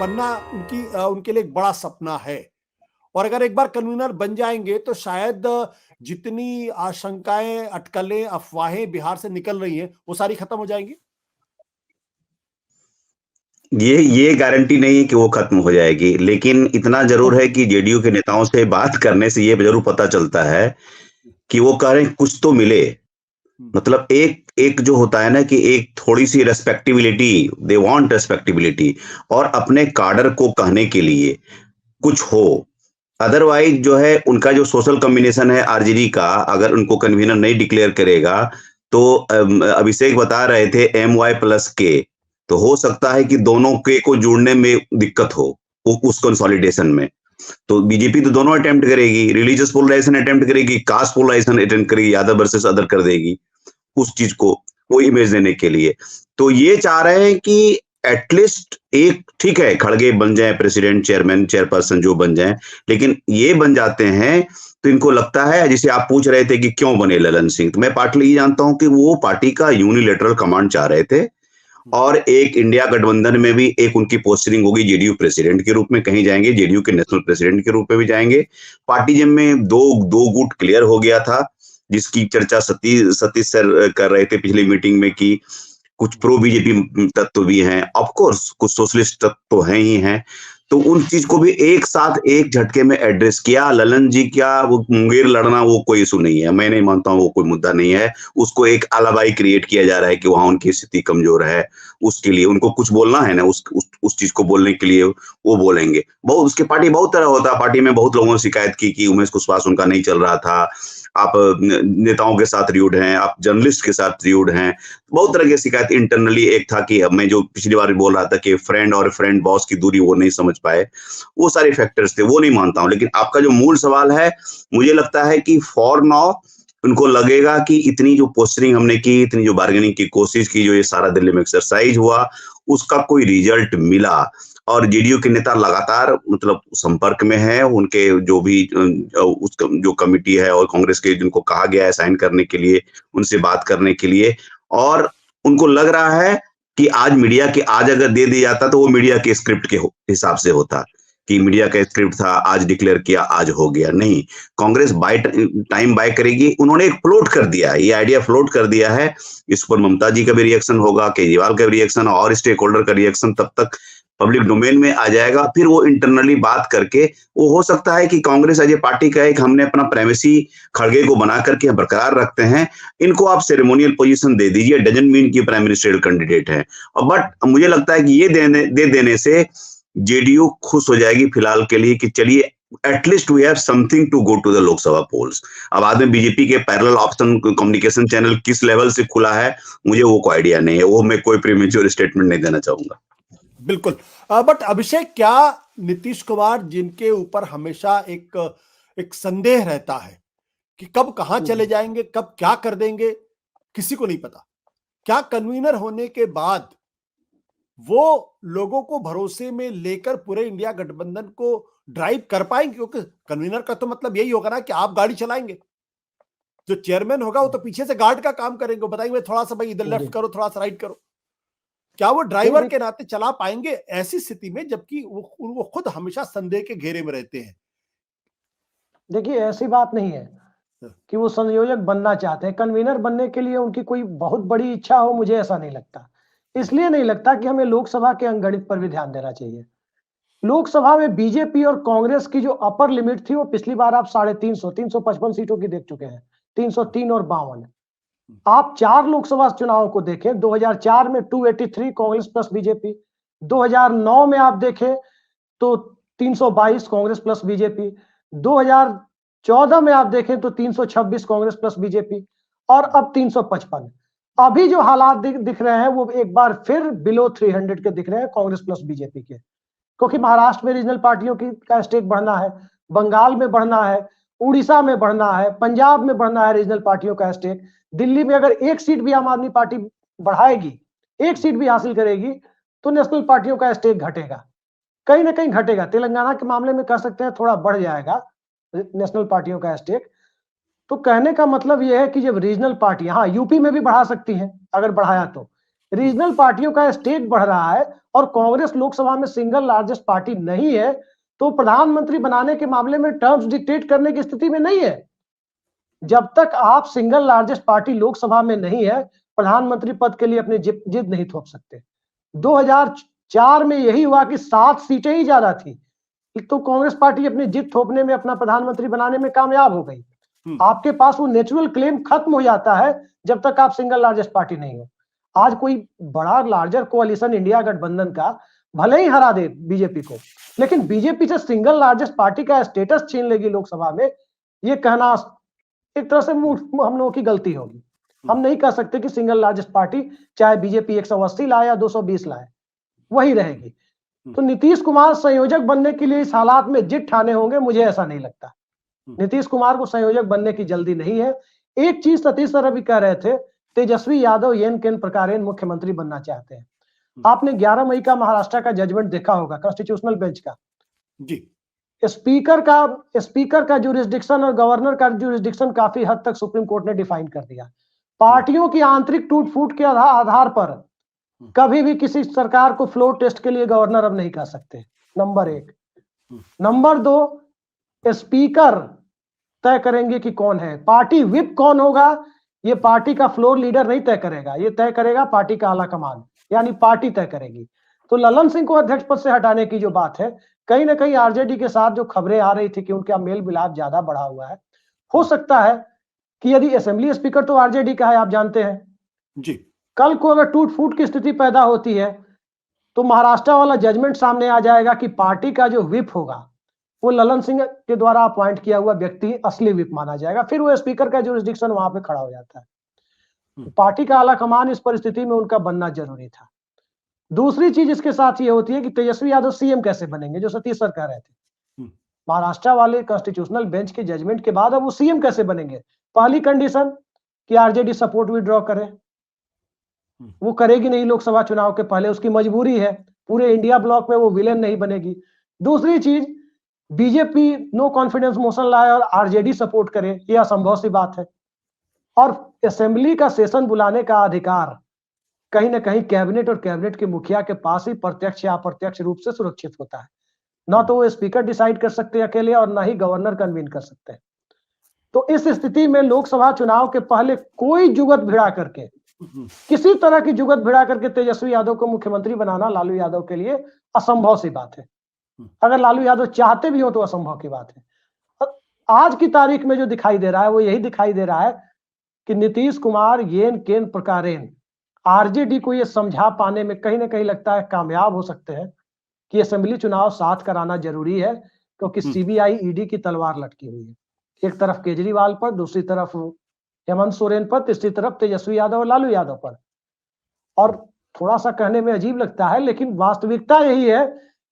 बनना उनके लिए एक बड़ा सपना है। और अगर एक बार कन्वीनर बन जाएंगे तो शायद जितनी आशंकाएं, अटकलें, अफवाहें बिहार से निकल रही हैं वो सारी खत्म हो जाएंगी। ये गारंटी नहीं है कि वो खत्म हो जाएगी, लेकिन इतना जरूर है कि जेडीयू के नेताओं से बात करने से ये जरूर पता चलता है कि वो कह रहे हैं कुछ तो मिले। मतलब एक एक जो होता है ना कि एक थोड़ी सी रेस्पेक्टिबिलिटी, दे वांट रेस्पेक्टिबिलिटी, और अपने कार्डर को कहने के लिए कुछ हो। अदरवाइज जो है उनका जो सोशल कॉम्बिनेशन है आरजेडी का, अगर उनको कन्वीनर नहीं डिक्लेयर करेगा तो अभिषेक बता रहे थे MY+K, तो हो सकता है कि दोनों के को जोड़ने में दिक्कत हो उस कंसोलिडेशन में। तो बीजेपी तो दोनों अटेम्प्ट करेगी, रिलीजियस पोलराइजेशन अटेम्प्ट करेगी, कास्ट पोलराइजेशन अटेम्प्ट करेगी, यादव वर्सेस अदर कर देगी उस चीज को, वो इमेज देने के लिए। तो ये चाह रहे हैं कि एटलीस्ट एक, ठीक है खड़गे बन जाए प्रेसिडेंट, चेयरमैन, चेयरपर्सन जो बन जाए, लेकिन ये बन जाते हैं तो इनको लगता है, जिसे आप पूछ रहे थे कि क्यों बने ललन सिंह, तो मैं पार्टली ये जानता हूं कि वो पार्टी का यूनिलेटरल कमांड चाह रहे थे, और एक इंडिया गठबंधन में भी एक उनकी पोस्टिंग होगी जेडीयू प्रेसिडेंट के रूप में, कहीं जाएंगे जेडीयू के नेशनल प्रेसिडेंट के रूप में भी जाएंगे। पार्टी जब में दो गुट क्लियर हो गया था, जिसकी चर्चा सतीश सर कर रहे थे पिछली मीटिंग में कि कुछ प्रो बीजेपी तत्व भी हैं, ऑफ कोर्स कुछ सोशलिस्ट तत्व तो हैं ही हैं, तो उन चीज को भी एक साथ एक झटके में एड्रेस किया। ललन जी क्या वो मुंगेर लड़ना वो कोई इशू नहीं है, मैं नहीं मानता हूँ वो कोई मुद्दा नहीं है। उसको एक अलाबाई क्रिएट किया जा रहा है कि वहां उनकी स्थिति कमजोर है, उसके लिए उनको कुछ बोलना है ना, उस चीज को बोलने के लिए वो बोलेंगे। बहुत उसके पार्टी बहुत तरह होता है, पार्टी में बहुत लोगों ने शिकायत की कि उमेश कुशवाहा उनका नहीं चल रहा था, आप नेताओं के साथ रियूड हैं, आप जर्नलिस्ट के साथ रियूड हैं, बहुत तरह की शिकायत इंटरनली। एक था कि मैं जो पिछली बार बोल रहा था कि फ्रेंड और फ्रेंड बॉस की दूरी वो नहीं समझ पाए, वो सारे फैक्टर्स थे, वो नहीं मानता हूं। लेकिन आपका जो मूल सवाल है, मुझे लगता है कि फॉर नाउ उनको लगेगा कि इतनी जो पोस्टरिंग हमने की, इतनी जो बार्गेनिंग की कोशिश की, जो ये सारा दिल्ली में एक्सरसाइज हुआ, उसका कोई रिजल्ट मिला। और जेडीयू के नेता लगातार मतलब संपर्क में है, उनके जो भी उस जो कमिटी है और कांग्रेस के जिनको कहा गया है साइन करने के लिए, उनसे बात करने के लिए, और उनको लग रहा है कि आज अगर दे दिया जाता तो वो मीडिया के स्क्रिप्ट के हिसाब से होता, कि मीडिया का स्क्रिप्ट था, आज डिक्लेयर किया, आज हो गया। नहीं, कांग्रेस टाइम बाय करेगी। उन्होंने एक फ्लोट कर दिया, ये आइडिया फ्लोट कर दिया है, इस पर ममता जी का भी रिएक्शन होगा, केजरीवाल का भी रिएक्शन और स्टेक होल्डर का रिएक्शन तब तक पब्लिक डोमेन में आ जाएगा। फिर वो इंटरनली बात करके, वो हो सकता है कि कांग्रेस एज ए पार्टी का एक हमने अपना प्राइमेसी खड़गे को बना करके बरकरार रखते हैं, इनको आप सेरेमोनियल पोजीशन दे दीजिए, डजंट मीन की प्राइम मिनिस्टरियल कैंडिडेट है। बट मुझे लगता है कि ये दे देने से जेडीयू खुश हो जाएगी फिलहाल के लिए, कि चलिए at least we have something to go to the Lok Sabha polls. अब बाद में बीजेपी के पैरेलल ऑप्शन कम्युनिकेशन चैनल किस लेवल से खुला है मुझे वो कोई आइडिया नहीं है, वो मैं कोई प्रीमेच्योर स्टेटमेंट नहीं देना चाहूंगा। बिल्कुल। बट अभिषेक, क्या नीतीश कुमार, जिनके ऊपर हमेशा एक संदेह रहता है कि कब कहां चले जाएंगे, कब क्या कर देंगे, किसी को नहीं पता, क्या कन्वीनर होने के बाद वो लोगों को भरोसे में लेकर पूरे इंडिया गठबंधन को ड्राइव कर पाएंगे? क्योंकि कन्वीनर का तो मतलब यही होगा ना कि आप गाड़ी चलाएंगे, जो चेयरमैन होगा वो तो पीछे से गार्ड का काम करेंगे, बताएंगे थोड़ा सा भाई इधर लेफ्ट करो, थोड़ा सा राइट करो। क्या वो ड्राइवर के नाते चला पाएंगे ऐसी स्थिति में, जबकि वो खुद हमेशा संदेह के घेरे में रहते हैं? देखिए, ऐसी बात नहीं है कि वो संयोजक बनना चाहते हैं। कन्वीनर बनने के लिए उनकी कोई बहुत बड़ी इच्छा हो, मुझे ऐसा नहीं लगता। इसलिए नहीं लगता कि हमें लोकसभा के अंकगणित पर भी ध्यान देना चाहिए। लोकसभा में बीजेपी और कांग्रेस की जो अपर लिमिट थी, वो पिछली बार आप 355 सीटों की देख चुके हैं, 303 और 52। आप 4 लोकसभा चुनावों को देखें, 2004 में 283 कांग्रेस प्लस बीजेपी, 2009 में आप देखें तो 322 कांग्रेस प्लस बीजेपी, 2014 में आप देखें तो 326 कांग्रेस प्लस बीजेपी, और अब 355। अभी जो हालात दिख रहे हैं वो एक बार फिर बिलो 300 के दिख रहे हैं कांग्रेस प्लस बीजेपी के, क्योंकि महाराष्ट्र में रीजनल पार्टियों की का स्टेक बढ़ना है, बंगाल में बढ़ना है, उड़ीसा में बढ़ना है, पंजाब में बढ़ना है रीजनल पार्टियों का स्टेक। दिल्ली में अगर एक सीट भी आम आदमी पार्टी बढ़ाएगी, एक सीट भी हासिल करेगी, तो नेशनल पार्टियों का स्टेक घटेगा, कहीं ना कहीं घटेगा। तेलंगाना के मामले में कह सकते हैं थोड़ा बढ़ जाएगा नेशनल पार्टियों का स्टेक। तो कहने का मतलब यह है कि जब रीजनल पार्टी, हाँ यूपी में भी बढ़ा सकती हैं अगर बढ़ाया तो, रीजनल पार्टियों का स्टेक बढ़ रहा है और कांग्रेस लोकसभा में सिंगल लार्जेस्ट पार्टी नहीं है, तो प्रधानमंत्री बनाने के मामले में टर्म्स डिक्टेट करने की स्थिति में नहीं है। जब तक आप सिंगल लार्जेस्ट पार्टी लोकसभा में नहीं है, प्रधानमंत्री पद के लिए अपनी जिद नहीं थोप सकते। 2004 में यही हुआ कि 7 सीटें ही ज्यादा थी, तो कांग्रेस पार्टी अपनी जिद थोपने में, अपना प्रधानमंत्री बनाने में कामयाब हो गई। आपके पास वो नेचुरल क्लेम खत्म हो जाता है जब तक आप सिंगल लार्जेस्ट पार्टी नहीं हो। आज कोई बड़ा लार्जर कोalition इंडिया गठबंधन का भले ही हरा दे बीजेपी को, लेकिन बीजेपी से सिंगल लार्जेस्ट पार्टी का स्टेटस छीन लेगी लोकसभा में, ये कहना एक तरह से हम लोगों की गलती होगी। हम नहीं कह सकते कि सिंगल लार्जेस्ट पार्टी चाहे बीजेपी 180 लाए या 220 लाए, वही रहेगी। तो नीतीश कुमार संयोजक बनने के लिए इस हालात में जिद ठाने होंगे, मुझे ऐसा नहीं लगता। नीतीश कुमार को संयोजक बनने की जल्दी नहीं है। एक चीज सतीश सर अभी कह रहे थे, तेजस्वी यादव येन केन प्रकारेण मुख्यमंत्री बनना चाहते हैं। आपने 11 मई का महाराष्ट्र का जजमेंट देखा होगा, कॉन्स्टिट्यूशनल बेंच का जी। स्पीकर का जुरिस्डिक्शन और गवर्नर का जुरिस्डिक्शन काफी हद तक सुप्रीम कोर्ट ने डिफाइन कर दिया। पार्टियों की आंतरिक टूट फूट के आधार पर कभी भी किसी सरकार को फ्लोर टेस्ट के लिए गवर्नर अब नहीं कर सकते, नंबर 1। नंबर 2, स्पीकर तय करेंगे कि कौन है, पार्टी विप कौन होगा ये पार्टी का फ्लोर लीडर नहीं तय करेगा, ये तय करेगा पार्टी का आला कमान, यानी पार्टी तय करेगी। तो ललन सिंह को अध्यक्ष पद से हटाने की जो बात है, कहीं ना कहीं आरजेडी के साथ जो खबरें आ रही थी कि उनका मेल मिलाप ज्यादा बढ़ा हुआ है, हो सकता है कि यदि असेंबली स्पीकर तो आरजेडी का है, आप जानते हैं जी, कल को अगर टूट फूट की स्थिति पैदा होती है तो महाराष्ट्र वाला जजमेंट सामने आ जाएगा कि पार्टी का जो विप होगा वो ललन सिंह के द्वारा अपॉइंट किया हुआ व्यक्ति असली विप माना जाएगा, फिर वो स्पीकर का जुरिस्डिक्शन वहां पे खड़ा हो जाता है। पार्टी का आला कमान इस परिस्थिति में उनका बनना जरूरी था। दूसरी चीज इसके साथ ये होती है कि तेजस्वी यादव सीएम कैसे बनेंगे, जो सतीश सर कह रहे थे। महाराष्ट्र वाले कॉन्स्टिट्यूशनल बेंच के जजमेंट के बाद अब वो सीएम कैसे बनेंगे। पहली कंडीशन कि आरजेडी सपोर्ट विड्रॉ करे, वो करेगी नहीं लोकसभा चुनाव के पहले, उसकी मजबूरी है, पूरे इंडिया ब्लॉक में वो विलेन नहीं बनेगी। दूसरी चीज, बीजेपी नो कॉन्फिडेंस मोशन लाए और आरजेडी सपोर्ट करे, ये असंभव सी बात है। और असेंबली का सेशन बुलाने का अधिकार कहीं ना कहीं कैबिनेट और कैबिनेट के मुखिया के पास ही प्रत्यक्ष या अप्रत्यक्ष रूप से सुरक्षित होता है। ना तो वो स्पीकर डिसाइड कर सकते हैं अकेले और ना ही गवर्नर कन्वीन कर सकते हैं। तो इस स्थिति में लोकसभा चुनाव के पहले कोई जुगत भिड़ा करके, किसी तरह की जुगत भिड़ा करके तेजस्वी यादव को मुख्यमंत्री बनाना लालू यादव के लिए असंभव सी बात है। अगर लालू यादव चाहते भी हो तो असंभव की बात है। आज की तारीख में जो दिखाई दे रहा है वो यही दिखाई दे रहा है कि नीतीश कुमार येन केन प्रकारेण आरजेडी को ये समझा पाने में कहीं ना कहीं लगता है कामयाब हो सकते हैं कि असेंबली चुनाव साथ कराना जरूरी है, क्योंकि सीबीआई ईडी की तलवार लटकी हुई है, एक तरफ केजरीवाल पर, दूसरी तरफ हेमंत सोरेन पर, तीसरी तरफ तेजस्वी यादव और लालू यादव पर। और थोड़ा सा कहने में अजीब लगता है लेकिन वास्तविकता यही है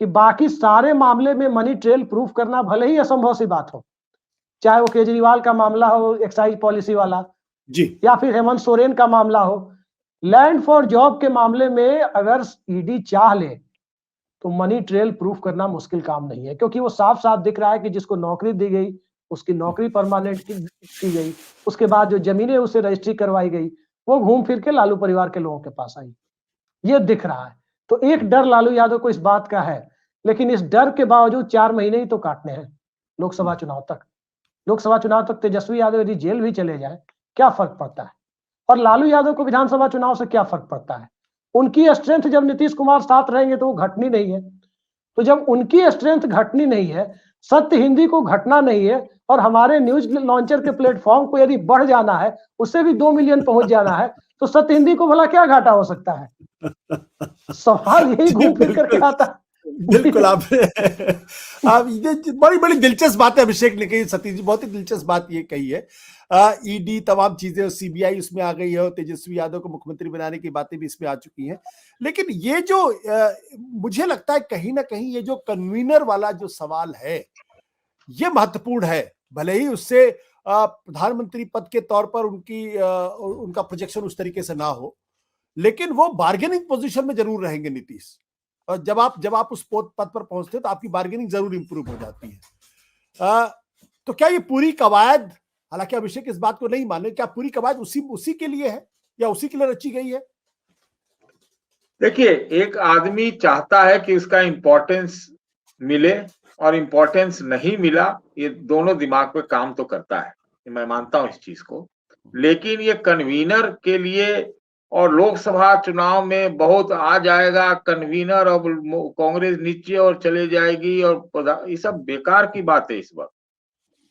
कि बाकी सारे मामले में मनी ट्रेल प्रूफ करना भले ही असंभव सी बात हो, चाहे वो केजरीवाल का मामला हो एक्साइज पॉलिसी वाला जी, या फिर हेमंत सोरेन का मामला हो। लैंड फॉर जॉब के मामले में अगर ईडी चाह ले तो मनी ट्रेल प्रूफ करना मुश्किल काम नहीं है, क्योंकि वो साफ साफ दिख रहा है कि जिसको नौकरी दी गई उसकी नौकरी परमानेंट की गई, उसके बाद जो जमीनें उसे रजिस्ट्री करवाई गई वो घूम फिर के लालू परिवार के लोगों के पास आई, ये दिख रहा है। तो एक डर लालू यादव को इस बात का है, लेकिन इस डर के बावजूद 4 महीने ही तो काटने हैं लोकसभा चुनाव तक। लोकसभा चुनाव तक तेजस्वी यादव यदि जेल भी चले जाए क्या फर्क पड़ता है, और लालू यादव को विधानसभा चुनाव से क्या फर्क पड़ता है। उनकी स्ट्रेंथ जब नीतीश कुमार साथ रहेंगे तो वो घटनी नहीं है। तो जब उनकी स्ट्रेंथ घटनी नहीं है, सत्य हिंदी को घटना नहीं है, और हमारे न्यूज लॉन्चर के प्लेटफॉर्म को यदि बढ़ जाना है, उससे भी 2 मिलियन पहुंच जाना है, तो सत्य हिंदी को भला क्या घाटा हो सकता है। सवाल यही घूम फिर करके आता है। बिल्कुल आप ये बड़ी बड़ी दिलचस्प बात है अभिषेक ने कही, सतीश जी बहुत ही दिलचस्प बात ये कही है। ईडी तमाम चीजें, सीबीआई उसमें आ गई है और तेजस्वी यादव को मुख्यमंत्री बनाने की बातें भी इसमें आ चुकी हैं। लेकिन ये जो मुझे लगता है कहीं ना कहीं ये जो कन्वीनर वाला जो सवाल है ये महत्वपूर्ण है। भले ही उससे प्रधानमंत्री पद के तौर पर उनका प्रोजेक्शन उस तरीके से ना हो, लेकिन वो बार्गेनिंग पोजीशन में जरूर रहेंगे नीतीश। और जब आप उस पद पर पहुंचते हो तो आपकी बार्गेनिंग जरूर इंप्रूव हो जाती है। तो क्या ये पूरी कवायद, हालांकि अभिषेक इस बात को नहीं माने, क्या पूरी कवायद उसी के लिए है या उसी के लिए रची गई है? देखिए, एक आदमी चाहता है कि उसका इम्पोर्टेंस मिले और इम्पोर्टेंस नहीं मिला, ये दोनों दिमाग पे काम तो करता है, मैं मानता हूं इस चीज को। लेकिन ये कन्वीनर के लिए और लोकसभा चुनाव में बहुत आ जाएगा कन्वीनर और कांग्रेस नीचे और चले जाएगी और ये सब बेकार की बात है।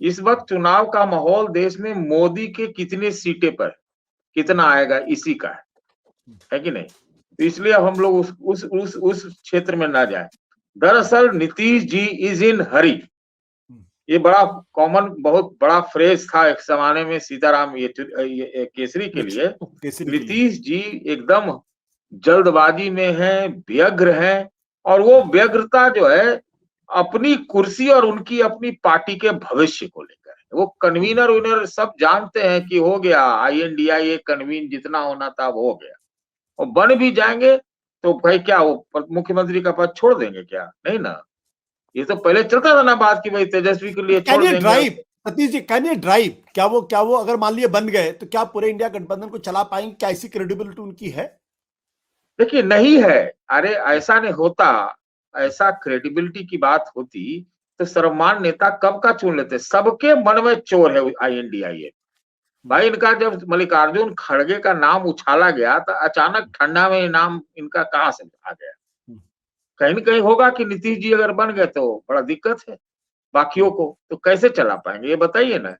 इस वक्त चुनाव का माहौल देश में मोदी के कितने सीटें पर कितना आएगा इसी का है कि नहीं। तो इसलिए अब हम लोग उस क्षेत्र में ना जाए। दरअसल नीतीश जी इज इन हरी, ये बड़ा कॉमन बहुत बड़ा फ्रेज था एक जमाने में सीताराम ये केसरी के लिए। नीतीश जी एकदम जल्दबाजी में है, व्यग्र है, और वो व्यग्रता जो है अपनी कुर्सी और उनकी अपनी पार्टी के भविष्य को लेकर है। वो कन्वीनर विनर सब जानते हैं कि हो गया INDIA कन्वीन जितना होना था वो हो गया, और बन भी जाएंगे तो भाई क्या वो मुख्यमंत्री का पद छोड़ देंगे क्या? नहीं ना, ये तो पहले चलता था ना बात कि भाई तेजस्वी के लिए छोड़ देंगे। ड्राइव सतीश जी, कैन ये ड्राइव, क्या वो अगर मान लिया बन गए तो क्या पूरे इंडिया गठबंधन को चला पाएंगे? क्या ऐसी क्रेडिबिलिटी उनकी है? देखिए नहीं है। अरे ऐसा नहीं होता, ऐसा क्रेडिबिलिटी की बात होती तो सर्वमान नेता कब का चुन लेते। सबके मन में चोर है INDIA भाई। इनका जब मल्लिकार्जुन खड़गे का नाम उछाला गया तो अचानक ठंडा में नाम इनका कहां से आ गया? कहीं न कहीं होगा कि नीतीश जी अगर बन गए तो बड़ा दिक्कत है बाकियों को, तो कैसे चला पाएंगे ये बताइए ना।